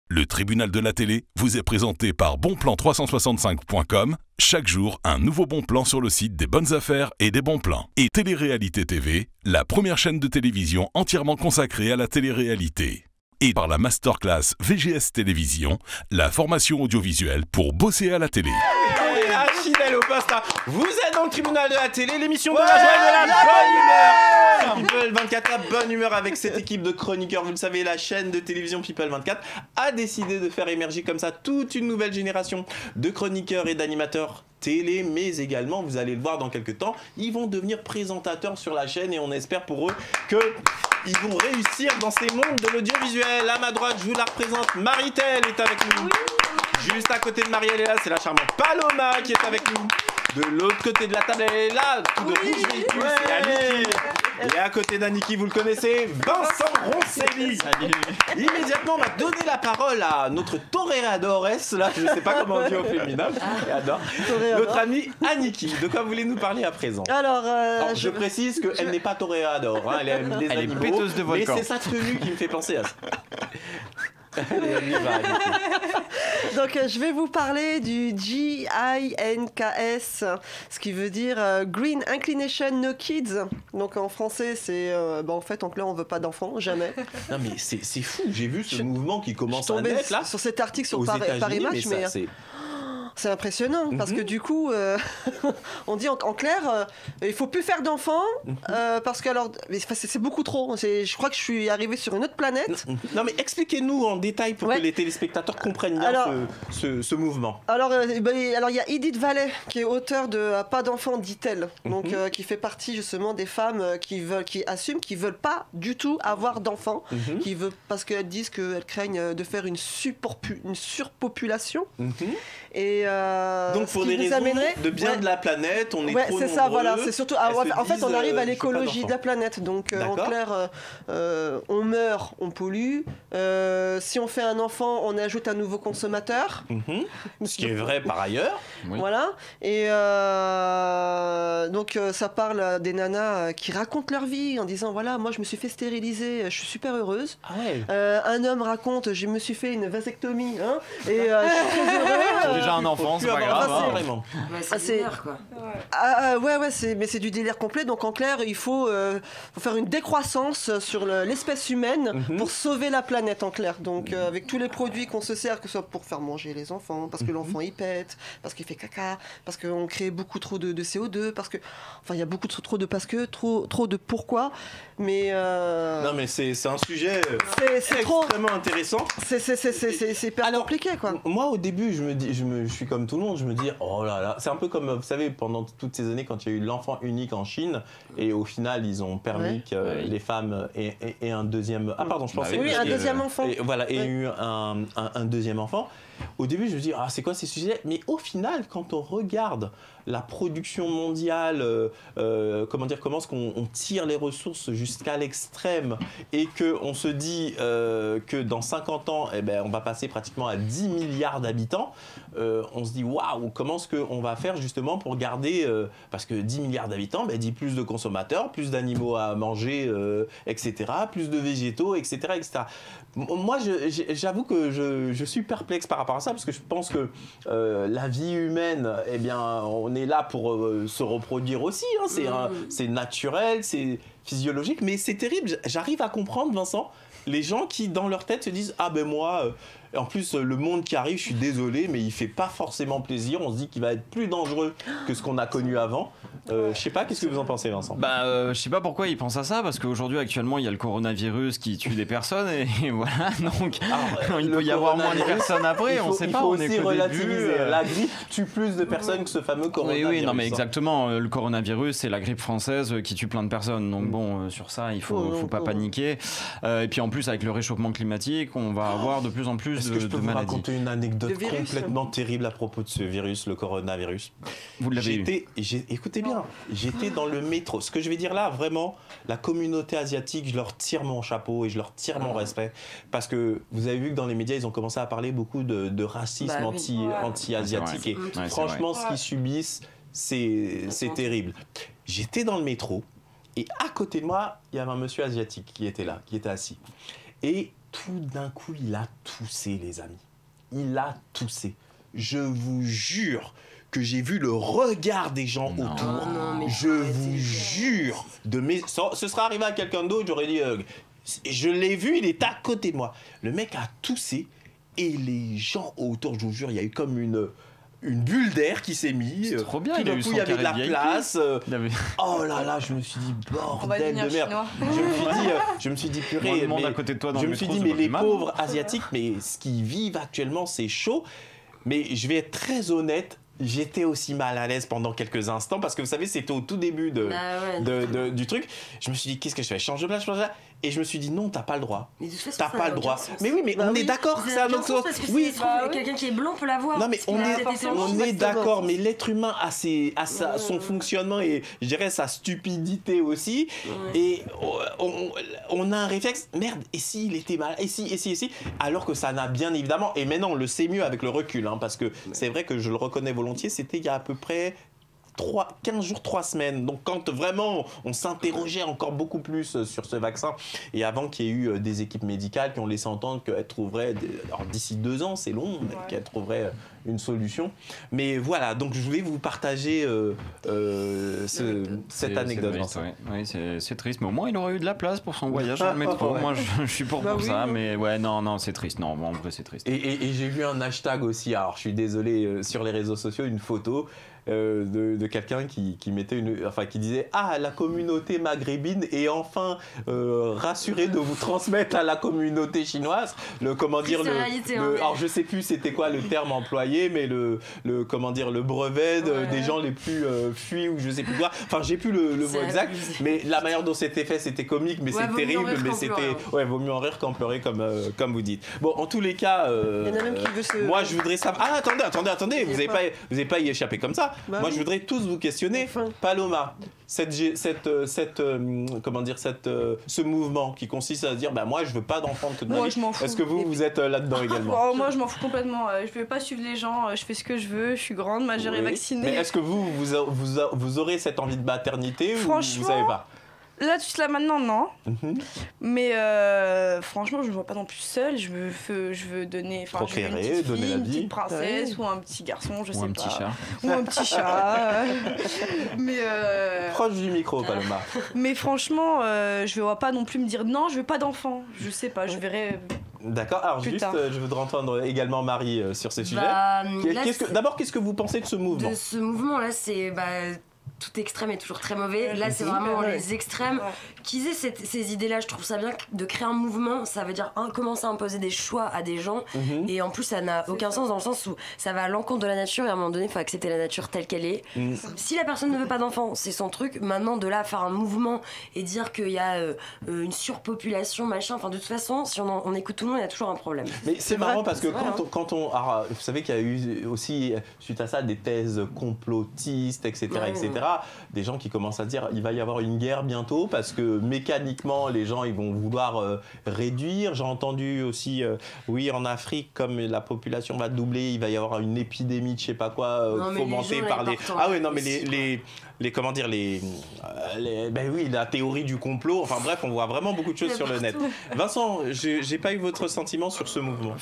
Le tribunal de la télé vous est présenté par bonplan365.com. Chaque jour, un nouveau bon plan sur le site des bonnes affaires et des bons plans. Et Télé-Réalité TV, la première chaîne de télévision entièrement consacrée à la télé-réalité. Et par la masterclass VGS Télévision, la formation audiovisuelle pour bosser à la télé. Fidèle au poste, vous êtes dans le tribunal de la télé, l'émission de la joie et de la bonne humeur. People 24, la bonne humeur avec cette équipe de chroniqueurs. Vous le savez, la chaîne de télévision People 24 a décidé de faire émerger comme ça toute une nouvelle génération de chroniqueurs et d'animateurs télé, mais également, vous allez le voir dans quelques temps, ils vont devenir présentateurs sur la chaîne et on espère pour eux qu'ils vont réussir dans ces mondes de l'audiovisuel. À ma droite, je vous la représente, Maritel est avec nous. Juste à côté de Marielle, c'est la charmante Paloma qui est avec nous. De l'autre côté de la table, elle est là, tout de rouge véhicule, c'est Aniki. Et à côté d'Aniki, vous le connaissez, Vincent Roncelli. Salut. Immédiatement, on va donner la parole à notre toréadores, là, je ne sais pas comment on dit au féminin, toréador. Notre amie Aniki. De quoi voulez-nous parler à présent? Alors, je précise qu'elle n'est pas toréador, hein, elle aime les animaux, est péteuse de volcan. Mais c'est sa tenue qui me fait penser à ça. Donc je vais vous parler du GINKS, ce qui veut dire Green Inclination No Kids. Donc en français c'est en fait en clair on veut pas d'enfants, jamais. Non mais c'est fou, j'ai vu ce mouvement qui commence à naître là sur cet article sur Paris Match, mais c'est impressionnant parce que du coup, on dit en clair, il faut plus faire d'enfants parce que alors, c'est beaucoup trop. Je crois que je suis arrivée sur une autre planète. Non mais expliquez-nous en détail pour que les téléspectateurs comprennent bien ce mouvement. Alors il y a Edith Vallet qui est auteure de Pas d'enfants dit-elle, donc qui fait partie justement des femmes qui assument qu'ils veulent pas du tout avoir d'enfants, parce qu'elles disent qu'elles craignent de faire une surpopulation. Et donc pour des raisons de bien de la planète, on est trop nombreux. C'est ça, voilà. C'est surtout, en fait, on arrive à l'écologie de la planète. Donc en clair, on meurt, on pollue. Si on fait un enfant, on ajoute un nouveau consommateur. Ce qui est vrai par ailleurs. Voilà. Et donc ça parle des nanas qui racontent leur vie en disant voilà, moi je me suis fait stériliser, je suis super heureuse. Ah ouais. Un homme raconte je me suis fait une vasectomie et je suis très heureux. Déjà un enfant, c'est pas grave. Vraiment. C'est délire, quoi. Mais c'est du délire complet. Donc en clair, il faut faire une décroissance sur l'espèce humaine pour sauver la planète en clair. Donc avec tous les produits qu'on se sert, que ce soit pour faire manger les enfants, parce que l'enfant il pète, parce qu'il fait caca, parce qu'on crée beaucoup trop de CO2, parce que il y a beaucoup trop de parce que, trop de pourquoi. Mais non mais c'est un sujet extrêmement intéressant. C'est hyper compliqué quoi. Moi au début je suis comme tout le monde, je me dis oh là là, c'est un peu comme vous savez pendant toutes ces années quand il y a eu l'enfant unique en Chine et au final ils ont permis que les femmes aient un deuxième je pensais un deuxième enfant. Et voilà, et eu un deuxième enfant. Au début, je me dis, c'est quoi ces sujets? Mais au final, quand on regarde la production mondiale, comment est-ce qu'on tire les ressources jusqu'à l'extrême et qu'on se dit que dans 50 ans, on va passer pratiquement à 10 milliards d'habitants, on se dit, waouh, comment est-ce qu'on va faire justement pour garder, parce que 10 milliards d'habitants, dit plus de consommateurs, plus d'animaux à manger, etc., plus de végétaux, etc., etc. Moi, j'avoue que je suis perplexe par rapport à ça, parce que je pense que la vie humaine, on est là pour se reproduire aussi, c'est naturel, c'est physiologique, mais c'est terrible. J'arrive à comprendre, Vincent, les gens qui, dans leur tête, se disent « Ah ben moi, en plus, le monde qui arrive, je suis désolé, mais il fait pas forcément plaisir. On se dit qu'il va être plus dangereux que ce qu'on a connu avant. » Je sais pas, qu'est-ce que vous en pensez, Vincent? Je sais pas pourquoi ils pensent à ça, parce qu'aujourd'hui, actuellement, il y a le coronavirus qui tue des personnes, et voilà, donc il peut y avoir moins de personnes après, on sait pas, on est qu'au début. La grippe tue plus de personnes que ce fameux coronavirus. Oui, non mais exactement, le coronavirus, c'est la grippe française qui tue plein de personnes, donc bon, sur ça, il faut pas paniquer. Et puis en plus, avec le réchauffement climatique, on va avoir de plus en plus de maladies. Est-ce que je peux vous raconter une anecdote complètement terrible à propos de ce virus, le coronavirus? Vous l'avez eu. Écoutez bien, j'étais dans le métro. Ce que je vais dire là, vraiment, la communauté asiatique, je leur tire mon chapeau et je leur tire mon respect. Parce que vous avez vu que dans les médias, ils ont commencé à parler beaucoup de racisme anti-asiatique. Et franchement, ce qu'ils subissent, c'est terrible. J'étais dans le métro et à côté de moi, il y avait un monsieur asiatique qui était là, qui était assis. Et tout d'un coup, il a toussé, les amis. Il a toussé. Je vous jure que j'ai vu le regard des gens autour. Je vous jure. Ce serait arrivé à quelqu'un d'autre, j'aurais dit... je l'ai vu, il est à côté de moi. Le mec a toussé et les gens autour, je vous jure, il y a eu comme une bulle d'air qui s'est mise. C'est trop bien, tout d'un coup, il y avait de la place. Oh là là, je me suis dit, bordel de merde. Je me suis dit, purée. À côté de toi dans je le me suis métro, dit, mais les mal. pauvres Asiatiques, mais ce qu'ils vivent actuellement, c'est chaud. Mais je vais être très honnête. J'étais aussi mal à l'aise pendant quelques instants parce que vous savez, c'était au tout début du truc. Je me suis dit, qu'est-ce que je fais ? Je change de place, et je me suis dit, non, t'as pas le droit. Mais de toute façon, t'as pas le droit. Mais oui, mais on est d'accord. C'est un autre sens. Oui, quelqu'un qui est blanc peut l'avoir. Non, mais on est d'accord, mais l'être humain a son fonctionnement et je dirais sa stupidité aussi. Ouais. Et on a un réflexe, merde, et s'il était mal, et si, alors que ça n'a bien évidemment, et maintenant on le sait mieux avec le recul, hein, parce que c'est vrai que je le reconnais volontiers, c'était il y a à peu près 15 jours, 3 semaines. Donc quand vraiment on s'interrogeait encore beaucoup plus sur ce vaccin, et avant qu'il y ait eu des équipes médicales qui ont laissé entendre qu'elles trouveraient, alors d'ici 2 ans c'est long, mais qu'elles trouveraient une solution. Mais voilà, donc je voulais vous partager cette anecdote. Oui, c'est triste, mais au moins il aurait eu de la place pour son voyage dans le métro. Moi je suis pour ça, mais ouais, non, c'est triste. Non, en vrai c'est triste. Et j'ai vu un hashtag aussi, alors je suis désolé, sur les réseaux sociaux, une photo de quelqu'un qui mettait qui disait la communauté maghrébine est enfin rassurée de vous transmettre à la communauté chinoise alors je sais plus c'était quoi le terme employé, mais le brevet des gens les plus fuis, ou je sais plus quoi, enfin j'ai plus le mot exact, mais la manière dont c'était fait c'était comique, mais c'est terrible, mais c'était vaut mieux en rire qu'en pleurer, comme vous dites. Bon, en tous les cas, moi je voudrais savoir. Attendez, vous n'avez pas y échappé comme ça. Moi, je voudrais tous vous questionner. Paloma, ce mouvement qui consiste à dire, moi, je veux pas d'enfant de toute ma vie. Est-ce que vous êtes là-dedans également ? Moi, je m'en fous complètement. Je vais pas suivre les gens. Je fais ce que je veux. Je suis grande, majeure et vaccinée. Mais est-ce que vous aurez cette envie de maternité, ou vous savez pas ? Là, tout cela maintenant, non. Mais franchement, je me vois pas non plus seule. Je veux donner, procréer, donner la vie, une petite princesse ou un petit garçon, je sais pas. Un petit chat. Ou un petit chat. Mais proche du micro, Paloma. Mais franchement, je ne vois pas non plus me dire non, je veux pas d'enfant. Je sais pas, je verrai. D'accord. Alors je voudrais entendre également Marie sur ce sujet. D'abord, qu'est-ce que vous pensez de ce mouvement ? De ce mouvement-là, c'est tout extrême est toujours très mauvais. Là, c'est vraiment les extrêmes. Qu'ils aient ces idées-là, je trouve ça bien de créer un mouvement. Ça veut dire commencer à imposer des choix à des gens. Et en plus, ça n'a aucun sens dans le sens où ça va à l'encontre de la nature. Et à un moment donné, il faut accepter la nature telle qu'elle est. Si la personne ne veut pas d'enfant, c'est son truc. Maintenant, de là à faire un mouvement et dire qu'il y a une surpopulation, machin. Enfin, de toute façon, si on écoute tout le monde, il y a toujours un problème. Mais c'est marrant parce que quand on alors, vous savez qu'il y a eu aussi, suite à ça, des thèses complotistes, etc., etc. Des gens qui commencent à dire il va y avoir une guerre bientôt parce que mécaniquement les gens ils vont vouloir réduire. J'ai entendu aussi en Afrique, comme la population va doubler, il va y avoir une épidémie de je sais pas quoi fomentée par des la théorie du complot. Enfin bref, on voit vraiment beaucoup de choses sur le net. Vincent, j'ai pas eu votre sentiment sur ce mouvement.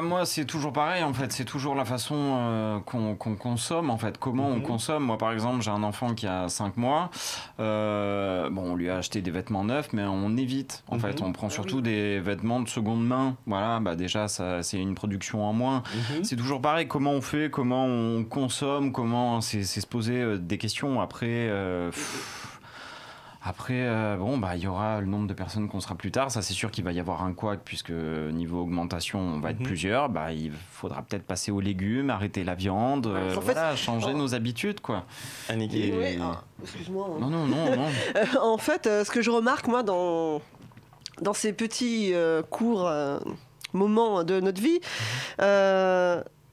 Moi c'est toujours pareil en fait, c'est toujours la façon qu'on consomme en fait, comment on consomme. Moi par exemple j'ai un enfant qui a 5 mois, on lui a acheté des vêtements neufs, mais on évite en fait, on prend surtout des vêtements de seconde main, voilà, déjà ça, c'est une production en moins. C'est toujours pareil, comment on fait, comment on consomme, comment c'est se poser des questions. Après il y aura le nombre de personnes qu'on sera plus tard. Ça, c'est sûr qu'il va y avoir un couac, puisque niveau augmentation, on va être plusieurs. Il faudra peut-être passer aux légumes, arrêter la viande, changer nos habitudes, quoi. Excuse-moi. Non. En fait, ce que je remarque, moi, dans ces petits courts moments de notre vie,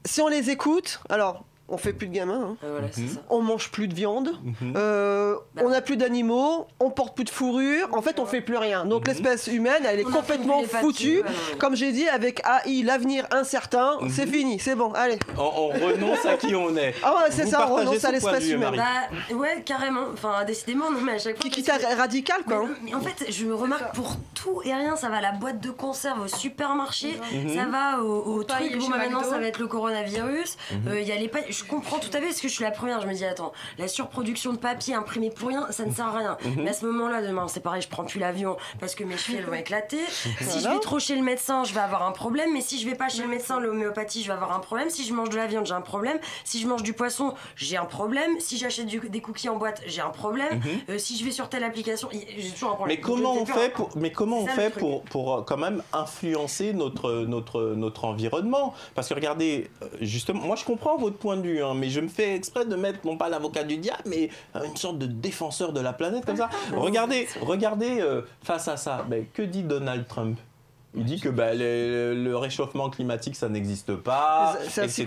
si on les écoute, alors... on fait plus de gamins. Hein. Voilà, c'est ça. On mange plus de viande, on n'a plus d'animaux, on porte plus de fourrure. En fait, on fait plus rien. Donc l'espèce humaine, elle est complètement foutue. Comme j'ai dit, avec AI, l'avenir incertain, c'est fini, c'est bon. Allez. On renonce à qui on est. Ah ouais, c'est Vous ça, on partagez renonce ce à point de l'espace vue, humaine. Marie. Ouais, carrément. Enfin, décidément, non, mais à chaque fois. Quitte à radical, quoi. Mais en fait, je me remarque pour tout et rien, ça va à la boîte de conserve, au supermarché, ça va au truc. Bon, maintenant, ça va être le coronavirus. Y a les je comprends tout à fait parce que je suis la première. Je me dis, attends, la surproduction de papier imprimé pour rien, ça ne sert à rien. Mais à ce moment-là, demain, c'est pareil, je prends plus l'avion parce que mes chevilles vont éclater. Si je vais trop chez le médecin, je vais avoir un problème. Mais si je vais pas chez le médecin, l'homéopathie, je vais avoir un problème. Si je mange de la viande, j'ai un problème. Si je mange du poisson, j'ai un problème. Si j'achète des cookies en boîte, j'ai un problème. Si je vais sur telle application, j'ai toujours un problème. Mais comment on fait pour quand même influencer notre environnement? Parce que regardez, justement, moi je comprends votre point de vue, hein, mais je me fais exprès de mettre non pas l'avocat du diable, mais une sorte de défenseur de la planète comme ça. Regardez face à ça, que dit Donald Trump? Il dit que le réchauffement climatique ça n'existe pas, etc.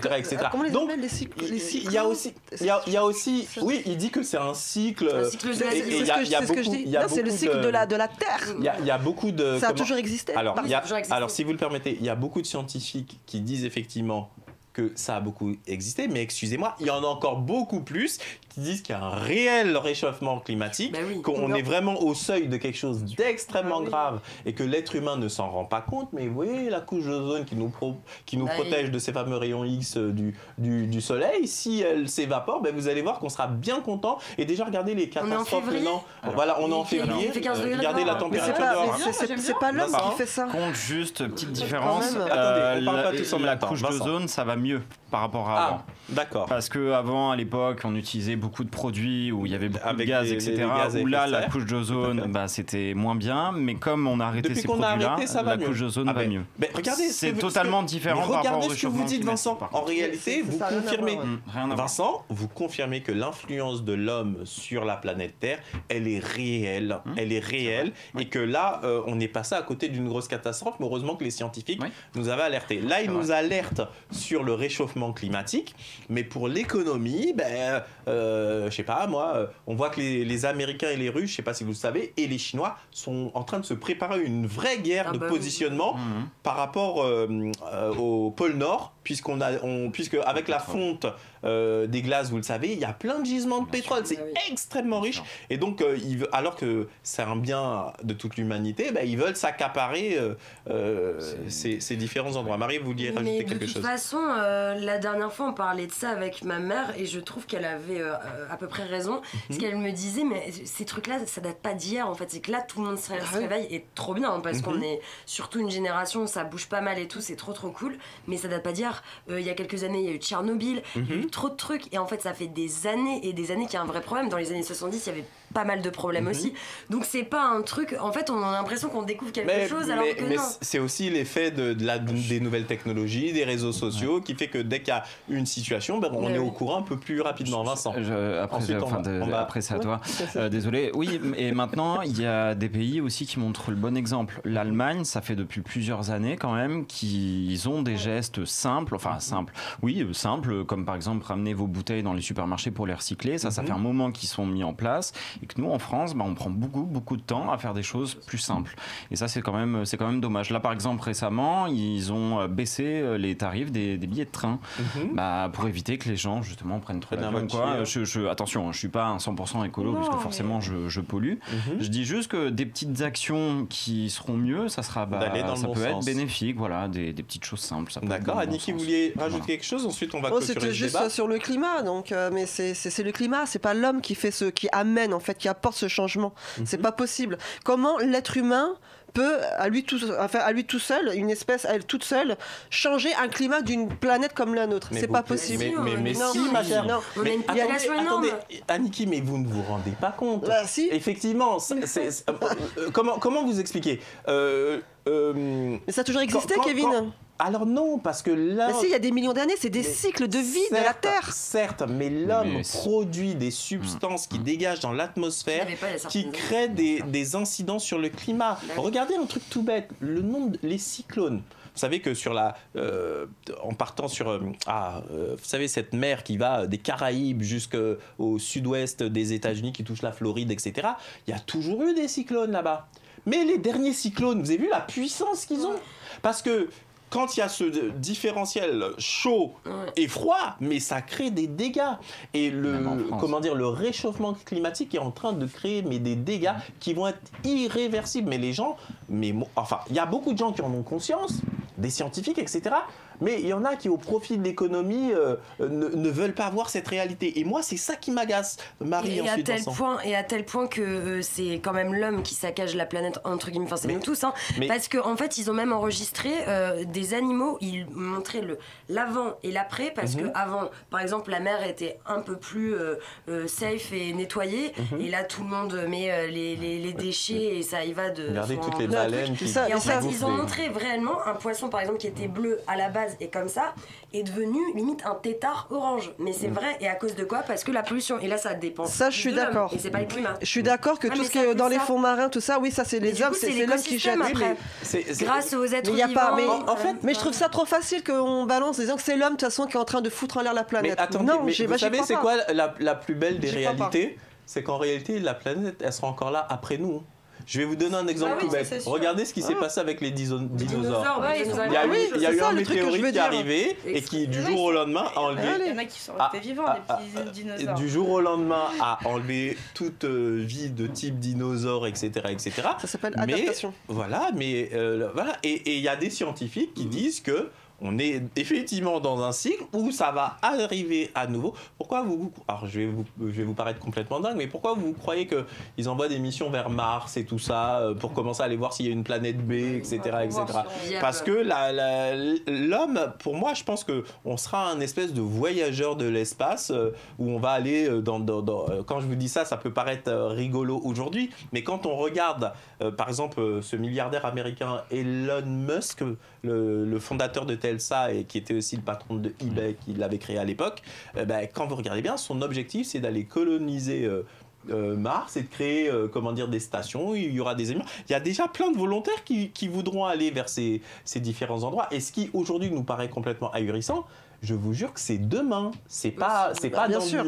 Comment les Donc appellent, les cycles, il y a aussi, oui, il dit que c'est un cycle. C'est le cycle de la Terre. Il y a beaucoup de. Ça a toujours existé. Alors, si vous le permettez, il y a beaucoup de scientifiques qui disent effectivement que ça a beaucoup existé, mais excusez-moi, il y en a encore beaucoup plus qui disent qu'il y a un réel réchauffement climatique, qu'on est vraiment au seuil de quelque chose d'extrêmement grave et que l'être humain ne s'en rend pas compte, mais vous voyez la couche d'ozone qui nous protège de ces fameux rayons X du soleil, si elle s'évapore, vous allez voir qu'on sera bien content. Et déjà, regardez les catastrophes maintenant. Voilà, on est en février. Regardez la température dehors. C'est pas l'homme qui fait ça. Compte juste, petite différence. Attendez, on parle pas tous en même la temps. couche d'ozone, ça va mieux par rapport à avant. D'accord. Parce qu'avant, à l'époque, on utilisait beaucoup de produits où il y avait beaucoup de gaz, etc. Où là, la couche d'ozone, c'était moins bien. Mais comme on a arrêté ces produits-là, la couche d'ozone va mieux. Regardez, c'est totalement différent par rapport au réchauffement climatique. Regardez ce que vous dites, Vincent. En réalité, vous confirmez. Vincent, vous confirmez que l'influence de l'homme sur la planète Terre, elle est réelle. Elle est réelle. Et que là, on est passé à côté d'une grosse catastrophe. Mais heureusement que les scientifiques nous avaient alertés. Là, ils nous alertent sur le réchauffement climatique. Mais pour l'économie, je sais pas, moi, on voit que les Américains et les Russes, je sais pas si vous le savez, et les Chinois sont en train de se préparer une vraie guerre de positionnement par rapport au pôle Nord, puisque avec la fonte des glaces, vous le savez, il y a plein de gisements de pétrole, c'est extrêmement riche. Et donc, alors que c'est un bien de toute l'humanité, ils veulent s'accaparer ces différents endroits. Marie, vous vouliez rajouter quelque chose? De toute façon, la dernière fois, on parlait de ça avec ma mère et je trouve qu'elle avait à peu près raison. Parce qu'elle me disait, mais ces trucs-là, ça date pas d'hier en fait. C'est que là, tout le monde se réveille et trop bien parce qu'on est surtout une génération où ça bouge pas mal et tout, c'est trop cool. Mais ça date pas d'hier. Il y a quelques années, il y a eu Tchernobyl, il y a eu trop de trucs et en fait, ça fait des années et des années qu'il y a un vrai problème. Dans les années 70, il y avait pas mal de problèmes aussi. Donc c'est pas un truc. En fait, on a l'impression qu'on découvre quelque chose alors que non. C'est aussi l'effet des nouvelles technologies, des réseaux sociaux qui fait que dès qu'il y a une situation, on est au courant un peu plus rapidement. Vincent. Après, c'est à toi. Désolé. Oui, et maintenant, il y a des pays aussi qui montrent le bon exemple. L'Allemagne, ça fait depuis plusieurs années quand même qu'ils ont des gestes simples, simples, comme par exemple ramener vos bouteilles dans les supermarchés pour les recycler. Ça fait un moment qu'ils sont mis en place et que nous, en France, on prend beaucoup de temps à faire des choses plus simples. Et ça, c'est quand même dommage. Là, par exemple, récemment, ils ont baissé les tarifs des billets de train pour éviter que les gens, justement, prennent trop l'avion. Attention, je suis pas un 100% écolo puisque forcément je pollue. Je dis juste que des petites actions qui seront mieux, ça peut être bénéfique. Voilà, des petites choses simples. D'accord. Annicky, vous vouliez rajouter quelque chose? Ensuite, on va clôturer c'était le juste débat. sur le climat, donc, mais c'est le climat, c'est pas l'homme qui amène en fait, qui apporte ce changement. C'est pas possible. Comment l'être humain peut, à lui tout seul, une espèce à elle toute seule, changer un climat d'une planète comme la nôtre? C'est pas possible. Mais si, ma chère. On a une population énorme. Attendez, Annicky, mais vous ne vous rendez pas compte. Si. Effectivement, comment vous expliquer Mais ça a toujours existé, Kevin. Alors non, parce que là... Mais si, il y a des millions d'années, c'est des cycles de vie de la Terre. Certes, mais l'homme produit des substances qui dégagent dans l'atmosphère, qui créent des incidents sur le climat. Regardez un truc tout bête, les cyclones. Vous savez que en partant sur, vous savez, cette mer qui va des Caraïbes jusqu'au sud-ouest des États-Unis, qui touche la Floride, etc., il y a toujours eu des cyclones là-bas. Mais les derniers cyclones, vous avez vu la puissance qu'ils ont? Parce que quand il y a ce différentiel chaud et froid, mais ça crée des dégâts. Et le réchauffement climatique est en train de créer des dégâts qui vont être irréversibles. Mais les gens, il y a beaucoup de gens qui en ont conscience, des scientifiques, etc. Mais il y en a qui, au profit de l'économie, ne veulent pas voir cette réalité. Et moi, c'est ça qui m'agace, Marie. Et à tel point que c'est quand même l'homme qui saccage la planète, entre guillemets. Enfin, c'est nous tous. Parce qu'en fait, ils ont même enregistré des animaux. Ils montraient l'avant et l'après. Parce qu'avant, par exemple, la mer était un peu plus safe et nettoyée. Et là, tout le monde met les déchets et ça y va de... Regardez toutes les baleines. Et en fait, ils ont montré vraiment un poisson, par exemple, qui était bleu à la base et comme ça, est devenu limite un tétard orange. Mais c'est vrai, et à cause de quoi? Parce que la pollution, et là ça dépend. Ça, je suis d'accord. Et c'est pas le climat. Je suis d'accord que tout ce qui est dans les fonds marins, tout ça, oui, ça c'est les hommes, c'est l'homme qui jette. Grâce aux êtres vivants. Mais je trouve ça trop facile qu'on balance disant que c'est l'homme de toute façon qui est en train de foutre en l'air la planète. Mais attendez, vous savez c'est quoi la plus belle des réalités? C'est qu'en réalité, la planète, elle sera encore là après nous. Je vais vous donner un exemple tout bête. Regardez ce qui s'est passé avec les dinosaures. Il y a eu un météorite qui est arrivé et qui, du jour au lendemain, a enlevé... Il y en a qui sont restés vivants, les petits dinosaures. Du jour au lendemain, a enlevé toute vie de type dinosaure, etc. Ça s'appelle adaptation. Voilà, et il y a des scientifiques qui disent que on est effectivement dans un cycle où ça va arriver à nouveau. Pourquoi alors je vais vous paraître complètement dingue, mais pourquoi vous croyez qu'ils envoient des missions vers Mars et tout ça pour commencer à aller voir s'il y a une planète B, etc. Parce que l'homme, pour moi, je pense qu'on sera un espèce de voyageur de l'espace où on va aller quand je vous dis ça, ça peut paraître rigolo aujourd'hui, mais quand on regarde, par exemple, ce milliardaire américain Elon Musk, le fondateur de Telsa et qui était aussi le patron de eBay, qui l'avait créé à l'époque, quand vous regardez bien, son objectif c'est d'aller coloniser Mars et de créer des stations. Il y aura des émissions. Il y a déjà plein de volontaires qui voudront aller vers ces différents endroits. Et ce qui aujourd'hui nous paraît complètement ahurissant, je vous jure que c'est demain. C'est pas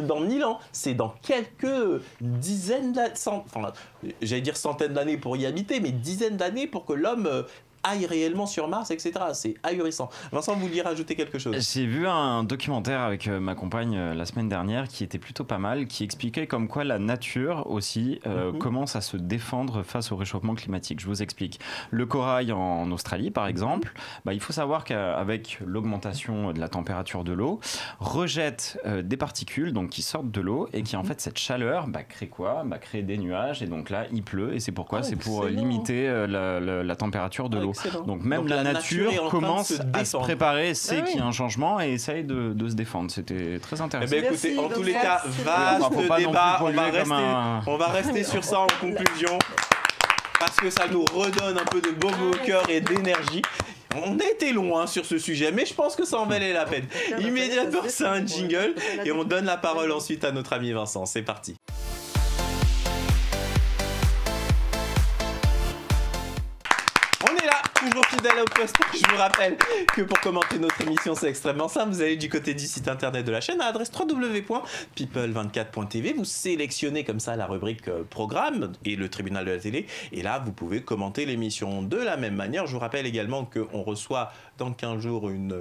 dans 1000 ans. C'est dans quelques dizaines d'années, j'allais dire centaines d'années pour y habiter, mais dizaines d'années pour que l'homme aille réellement sur Mars, etc. C'est ahurissant. Vincent, vous vouliez rajouter quelque chose? J'ai vu un documentaire avec ma compagne la semaine dernière qui était plutôt pas mal, qui expliquait comme quoi la nature aussi commence à se défendre face au réchauffement climatique. Je vous explique. Le corail en Australie, par exemple, il faut savoir qu'avec l'augmentation de la température de l'eau, rejette des particules qui sortent de l'eau et qui, en fait, cette chaleur crée quoi? Crée des nuages et donc là, il pleut et c'est pourquoi? C'est pour limiter la température de l'eau. Donc même la nature commence à se préparer, sait qu'il y a un changement et essaye de se défendre. C'était très intéressant. Écoutez, en tous les cas, vaste débat. On va rester sur ça en conclusion parce que ça nous redonne un peu de baume au cœur et d'énergie. On a été loin sur ce sujet, mais je pense que ça en valait la peine. Immédiatement, c'est un jingle et on donne la parole ensuite à notre ami Vincent. C'est parti. Toujours fidèle au poste. Je vous rappelle que pour commenter notre émission, c'est extrêmement simple. Vous allez du côté du site internet de la chaîne à l'adresse www.people24.tv. Vous sélectionnez comme ça la rubrique programme et le tribunal de la télé. Et là, vous pouvez commenter l'émission de la même manière. Je vous rappelle également qu'on reçoit dans 15 jours une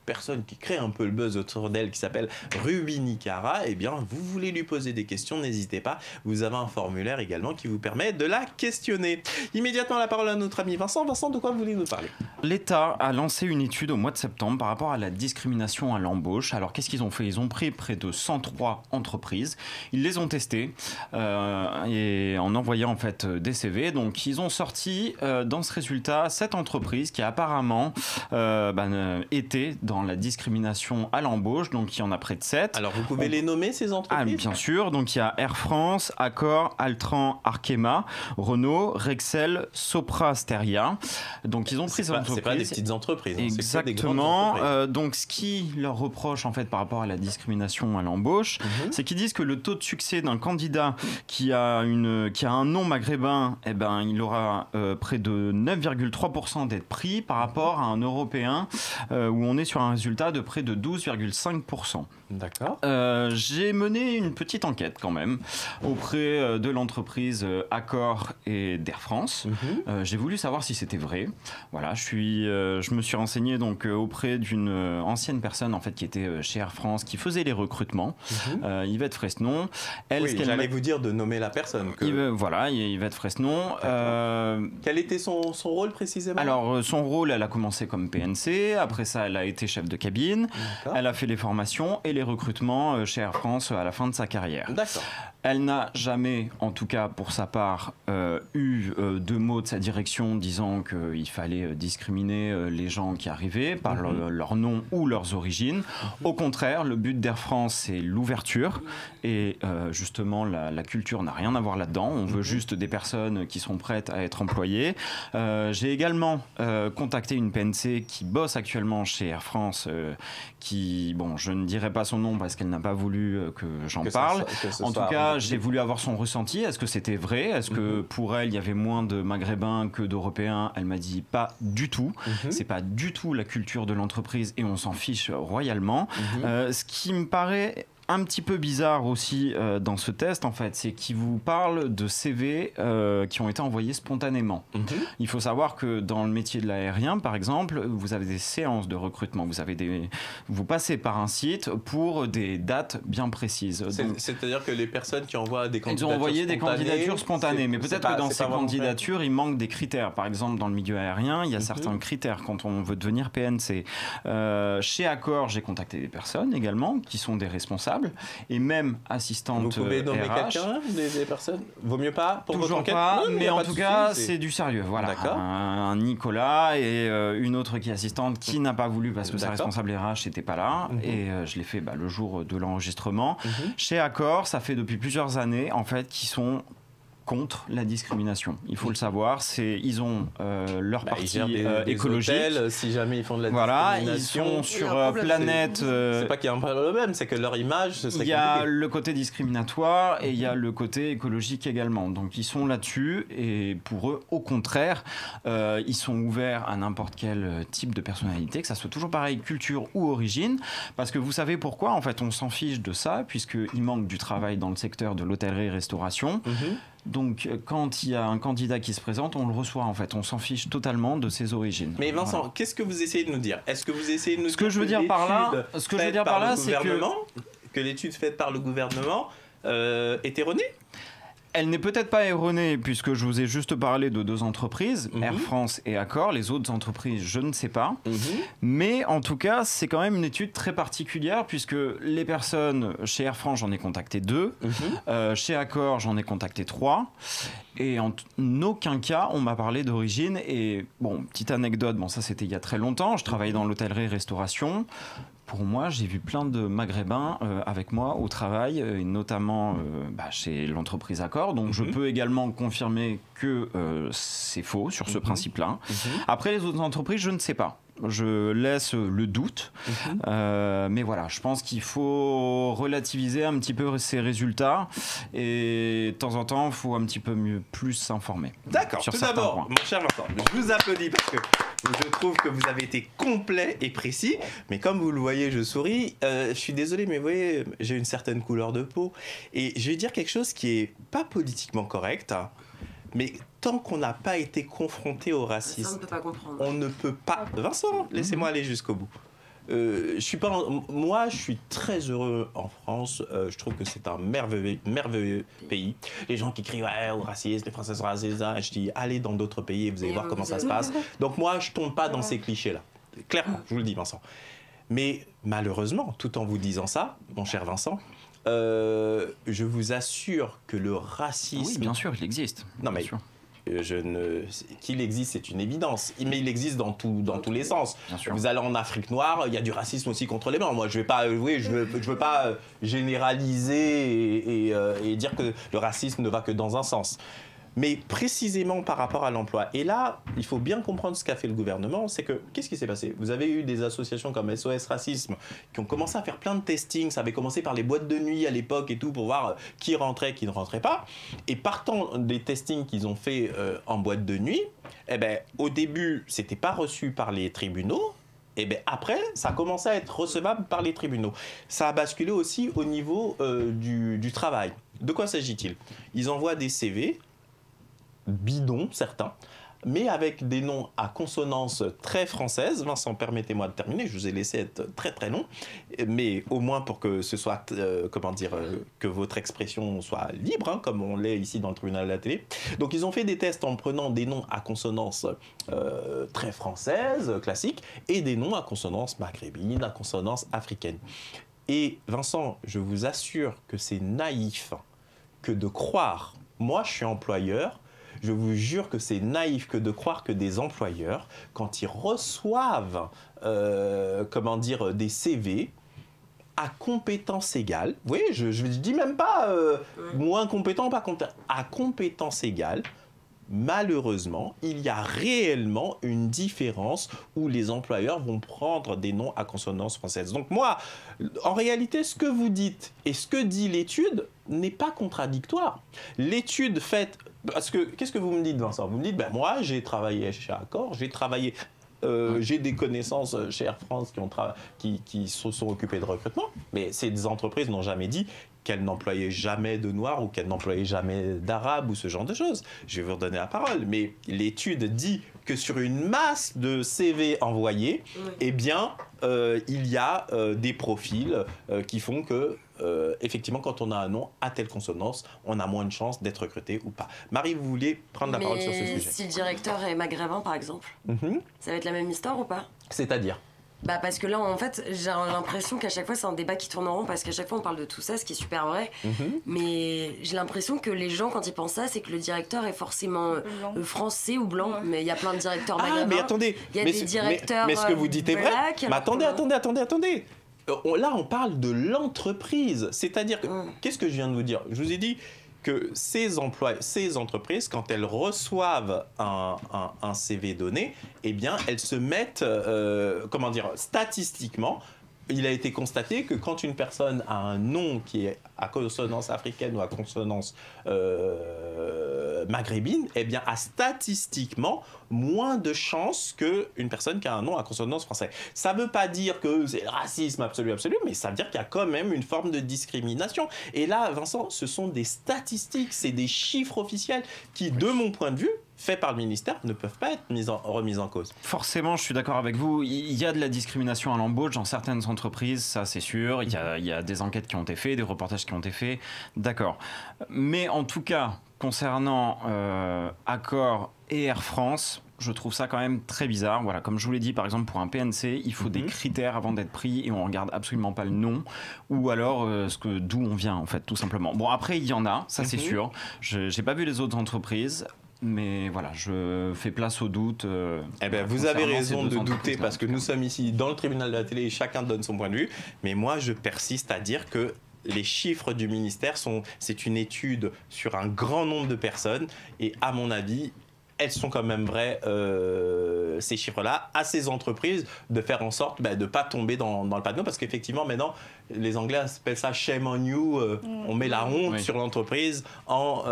personne qui crée un peu le buzz autour d'elle qui s'appelle Ruby Nicara. Eh bien, vous voulez lui poser des questions, n'hésitez pas. Vous avez un formulaire également qui vous permet de la questionner. Immédiatement, la parole à notre ami Vincent. Vincent, de quoi vous voulez nous parler? L'État a lancé une étude au mois de septembre par rapport à la discrimination à l'embauche. Alors qu'est-ce qu'ils ont fait? Ils ont pris près de 103 entreprises, ils les ont testées et en envoyant en fait des CV. Donc ils ont sorti dans ce résultat 7 entreprises qui apparemment étaient dans la discrimination à l'embauche. Donc il y en a près de 7. Alors vous pouvez les nommer ces entreprises? Bien sûr, donc il y a Air France, Accor, Altran, Arkema, Renault, Rexel, Sopra Steria. Donc ils ont pris petites entreprises. C'est pas des petites entreprises. Exactement. Donc, ce qui leur reproche en fait par rapport à la discrimination à l'embauche, c'est qu'ils disent que le taux de succès d'un candidat qui a un nom maghrébin, eh ben, il aura près de 9,3% d'être pris par rapport à un Européen où on est sur un résultat de près de 12,5%. D'accord. J'ai mené une petite enquête quand même auprès de l'entreprise Accor et d'Air France. J'ai voulu savoir si c'était vrai. Voilà, je me suis renseigné donc auprès d'une ancienne personne en fait qui était chez Air France, qui faisait les recrutements, Yvette Fresnon. J'allais vous dire de nommer la personne. Voilà, Yvette Fresnon. Quel était son rôle précisément? Alors, son rôle, elle a commencé comme PNC. Après ça, elle a été chef de cabine. Elle a fait les formations et les recrutements chez Air France à la fin de sa carrière. D'accord. Elle n'a jamais, en tout cas pour sa part, eu de mots de sa direction disant qu'il fallait discriminer les gens qui arrivaient par leur nom ou leurs origines. Au contraire, le but d'Air France, c'est l'ouverture. Et justement, la culture n'a rien à voir là-dedans. On veut juste des personnes qui sont prêtes à être employées. J'ai également contacté une PNC qui bosse actuellement chez Air France, je ne dirai pas son nom parce qu'elle n'a pas voulu que j'en parle. En tout cas, j'ai voulu avoir son ressenti. Est-ce que c'était vrai? Est-ce que pour elle, il y avait moins de Maghrébins que d'Européens? Elle m'a dit pas du tout. C'est pas du tout la culture de l'entreprise et on s'en fiche royalement. Ce qui me paraît un petit peu bizarre aussi dans ce test, en fait, c'est qu'il vous parle de CV qui ont été envoyés spontanément. Il faut savoir que dans le métier de l'aérien, par exemple, vous avez des séances de recrutement. Vous passez par un site pour des dates bien précises. C'est-à-dire que les personnes qui envoient des candidatures ils ont envoyé des candidatures spontanées, mais peut-être que dans ces candidatures, il manque des critères. Par exemple, dans le milieu aérien, il y a certains critères quand on veut devenir PNC. Chez Accor, j'ai contacté des personnes également qui sont des responsables et même assistantes. Vous pouvez nommer quelqu'un, des personnes? Vaut mieux pas pour toujours votre enquête? pas, non, mais en tout cas, c'est du sérieux. Voilà. D'accord. Un Nicolas et une autre qui est assistante qui n'a pas voulu parce que sa responsable RH n'était pas là et je l'ai fait le jour de l'enregistrement. Chez Accor, ça fait depuis plusieurs années en fait qu'ils sont contre la discrimination. Il faut le savoir, ils ont leur partie écologique. Hôtels, si jamais ils font de la discrimination. Ils sont sur planète. C'est pas qu'il y a un problème, c'est que leur image, ce serait compliqué. Il y a le côté discriminatoire et il y a le côté écologique également. Donc ils sont là-dessus et pour eux, au contraire, ils sont ouverts à n'importe quel type de personnalité, que ça soit toujours pareil, culture ou origine. Parce que vous savez pourquoi? En fait, on s'en fiche de ça puisqu'il manque du travail dans le secteur de l'hôtellerie-restauration. Donc, quand il y a un candidat qui se présente, on le reçoit en fait. On s'en fiche totalement de ses origines. Mais Vincent, qu'est-ce que vous essayez de nous dire? Est-ce que vous essayez de nous dire que l'étude faite par le gouvernement est erronée? Elle n'est peut-être pas erronée puisque je vous ai juste parlé de deux entreprises, Air France et Accor. Les autres entreprises, je ne sais pas. Mais en tout cas, c'est quand même une étude très particulière puisque les personnes chez Air France, j'en ai contacté 2. Chez Accor, j'en ai contacté 3. Et en aucun cas, on m'a parlé d'origine. Et bon, petite anecdote, ça c'était il y a très longtemps. Je travaillais dans l'hôtellerie-restauration. Pour moi, j'ai vu plein de Maghrébins avec moi au travail, et notamment chez l'entreprise Accor. Donc, je peux également confirmer que c'est faux sur ce principe-là. Après, les autres entreprises, je ne sais pas. Je laisse le doute. Mais voilà, je pense qu'il faut relativiser un petit peu ces résultats. Et de temps en temps, il faut un petit peu plus s'informer. D'accord. Tout d'abord, mon cher Vincent, je vous applaudis parce que je trouve que vous avez été complet et précis. Mais comme vous le voyez, je souris. Je suis désolé, mais vous voyez, j'ai une certaine couleur de peau. Et je vais dire quelque chose qui n'est pas politiquement correct. Mais tant qu'on n'a pas été confronté au racisme, ça, on ne peut pas comprendre. On ne peut pas. Vincent, laissez-moi aller jusqu'au bout. Moi, je suis très heureux en France. Je trouve que c'est un merveilleux pays. Les gens qui crient ouais, au racisme, les Français sont racistes, je dis allez dans d'autres pays et vous allez voir comment ça se passe. Donc moi, je tombe pas dans ces clichés-là. Clairement, je vous le dis, Vincent. Mais malheureusement, tout en vous disant ça, mon cher Vincent, je vous assure que le racisme... Oui, bien sûr, il existe. Non, mais qu'il existe, c'est une évidence. Mais il existe dans tous les sens. Vous allez en Afrique noire, il y a du racisme aussi contre les blancs. Moi, je veux pas généraliser et dire que le racisme ne va que dans un sens. mais précisément par rapport à l'emploi. Et là, il faut bien comprendre ce qu'a fait le gouvernement, c'est que, qu'est-ce qui s'est passé? Vous avez eu des associations comme SOS Racisme qui ont commencé à faire plein de testing, ça avait commencé par les boîtes de nuit à l'époque et tout, pour voir qui rentrait, qui ne rentrait pas. Et partant des testings qu'ils ont fait en boîte de nuit, eh ben, au début, c'était pas reçu par les tribunaux. Et bien après, ça a commencé à être recevable par les tribunaux. Ça a basculé aussi au niveau du travail. De quoi s'agit-il? Ils envoient des CV, bidons certains, mais avec des noms à consonance très française. Vincent, permettez-moi de terminer, je vous ai laissé être très très long, mais au moins pour que ce soit, que votre expression soit libre, hein, comme on l'est ici dans le tribunal de la télé. Donc ils ont fait des tests en prenant des noms à consonance très française, classique, et des noms à consonance maghrébine, à consonance africaine. Et Vincent, je vous assure que c'est naïf que de croire, moi je suis employeur, je vous jure que c'est naïf que de croire que des employeurs, quand ils reçoivent des CV à compétence égale, vous voyez, je ne dis même pas moins compétent ou pas compétent, à compétence égale, malheureusement, il y a réellement une différence où les employeurs vont prendre des noms à consonance française. Donc moi, en réalité, ce que vous dites et ce que dit l'étude n'est pas contradictoire. L'étude faite... Parce que, qu'est-ce que vous me dites, Vincent? Vous me dites, ben moi, j'ai travaillé chez Accor, j'ai des connaissances chez Air France qui se sont occupées de recrutement, mais ces entreprises n'ont jamais dit qu'elles n'employaient jamais de Noirs ou qu'elles n'employaient jamais d'Arabes ou ce genre de choses. Je vais vous redonner la parole, mais l'étude dit que sur une masse de CV envoyés, eh bien, il y a des profils qui font que effectivement, quand on a un nom à telle consonance, on a moins de chances d'être recruté ou pas. Marie, vous vouliez prendre la parole sur ce sujet? Si le directeur est maghrébin, par exemple, ça va être la même histoire ou pas? C'est-à-dire? Bah parce que là, en fait, j'ai l'impression qu'à chaque fois, c'est un débat qui tourne en rond parce qu'à chaque fois, on parle de tout ça, ce qui est super vrai. Mais j'ai l'impression que les gens, quand ils pensent ça, c'est que le directeur est forcément français ou blanc. Mais il y a plein de directeurs maghrébins. Mais attendez, il y a des directeurs mais ce que vous dites est vrai. Mais attendez. Là, on parle de l'entreprise. C'est-à-dire que, qu'est-ce que je viens de vous dire? Je vous ai dit que ces entreprises, quand elles reçoivent un CV donné, eh bien, elles se mettent, statistiquement, il a été constaté que quand une personne a un nom qui est à consonance africaine ou à consonance maghrébine, eh bien, a statistiquement moins de chances qu'une personne qui a un nom à consonance française. Ça ne veut pas dire que c'est le racisme absolu, mais ça veut dire qu'il y a quand même une forme de discrimination. Et là, Vincent, ce sont des statistiques, c'est des chiffres officiels qui, de mon point de vue, faits par le ministère, ne peuvent pas être remis en cause. Forcément, je suis d'accord avec vous. Il y a de la discrimination à l'embauche dans certaines entreprises, ça c'est sûr. Il y a des enquêtes qui ont été faites, des reportages qui ont été faits. D'accord. Mais en tout cas, concernant Accor et Air France, je trouve ça quand même très bizarre. Voilà, comme je vous l'ai dit, par exemple, pour un PNC, il faut des critères avant d'être pris et on ne regarde absolument pas le nom ou alors d'où on vient, en fait, tout simplement. Bon, après, il y en a, ça c'est sûr. Je n'ai pas vu les autres entreprises. Mais voilà, je fais place au doute. Vous avez raison de douter parce que nous sommes ici dans le tribunal de la télé et chacun donne son point de vue. Mais moi, je persiste à dire que les chiffres du ministère c'est une étude sur un grand nombre de personnes et à mon avis, elles sont quand même vraies, ces chiffres-là, à ces entreprises de faire en sorte de ne pas tomber dans le panneau parce qu'effectivement, maintenant, les Anglais appellent ça « shame on you », on met la honte sur l'entreprise en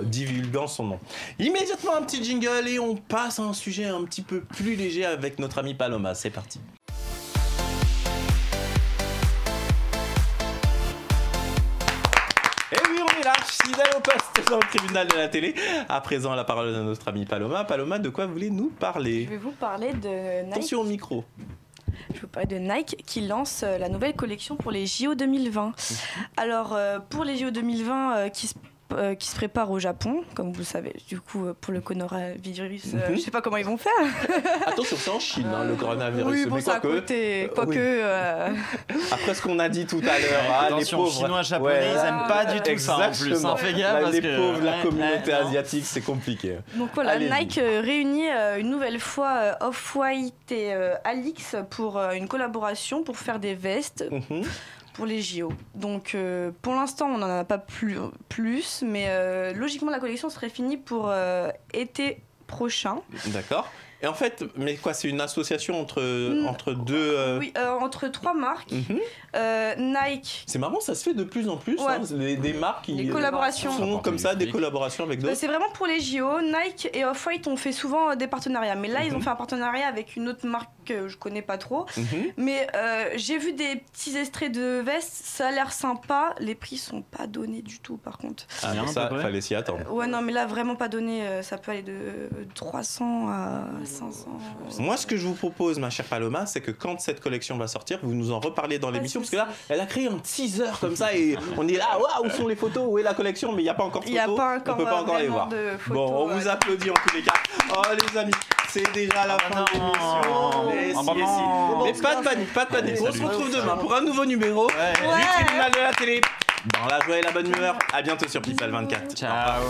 divulguant son nom. Immédiatement, un petit jingle et on passe à un sujet un petit peu plus léger avec notre ami Paloma. C'est parti. Et oui, on est là, fidèle au poste dans le tribunal de la télé. À présent, la parole de notre ami Paloma. Paloma, de quoi voulez nous parler? Je vais vous parler de Nike. Attention au micro. Je vais vous parler de Nike qui lance la nouvelle collection pour les JO 2020. Alors, pour les JO 2020 qui se préparent au Japon, comme vous le savez, du coup, pour le coronavirus, je ne sais pas comment ils vont faire. Attention, c'est en Chine, le coronavirus. Oui, bon, ça a coûté, quoique... Après ce qu'on a dit tout à l'heure, les pauvres Chinois, Japonais, ils n'aiment pas du tout ça en plus. Hein, fais gaffe, les pauvres, la communauté asiatique, c'est compliqué. Donc voilà, Nike réunit une nouvelle fois Off-White et Alix pour une collaboration pour faire des vestes. pour les JO. Donc pour l'instant on n'en a pas plus, mais logiquement la collection serait finie pour été prochain. D'accord. Et en fait, mais quoi, c'est une association entre deux... Oui, entre 3 marques. Nike. C'est marrant, ça se fait de plus en plus, ouais. Des marques qui des collaborations. font comme ça, des collaborations avec d'autres. C'est vraiment pour les JO. Nike et Off-White ont fait souvent des partenariats. Mais là, ils ont fait un partenariat avec une autre marque que je connais pas trop. Mais j'ai vu des petits extraits de vestes, ça a l'air sympa. Les prix sont pas donnés du tout, par contre. Ah, mais ça, fallait s'y attendre. Ouais, non, mais là, vraiment pas donné. Ça peut aller de 300 à 500. Moi, ce que je vous propose, ma chère Paloma, c'est que quand cette collection va sortir, vous nous en reparlez dans l'émission, parce que là, elle a créé un teaser comme ça, et on est là, waouh, où sont les photos, où est la collection, mais il n'y a pas encore de photos, on peut pas encore les voir. Bon, on vous applaudit en tous les cas. Oh les amis, c'est déjà la fin de l'émission. Mais pas de panique, on se retrouve demain pour un nouveau numéro du tribunal de la télé. Dans la joie et la bonne humeur. À bientôt sur People 24. Ciao.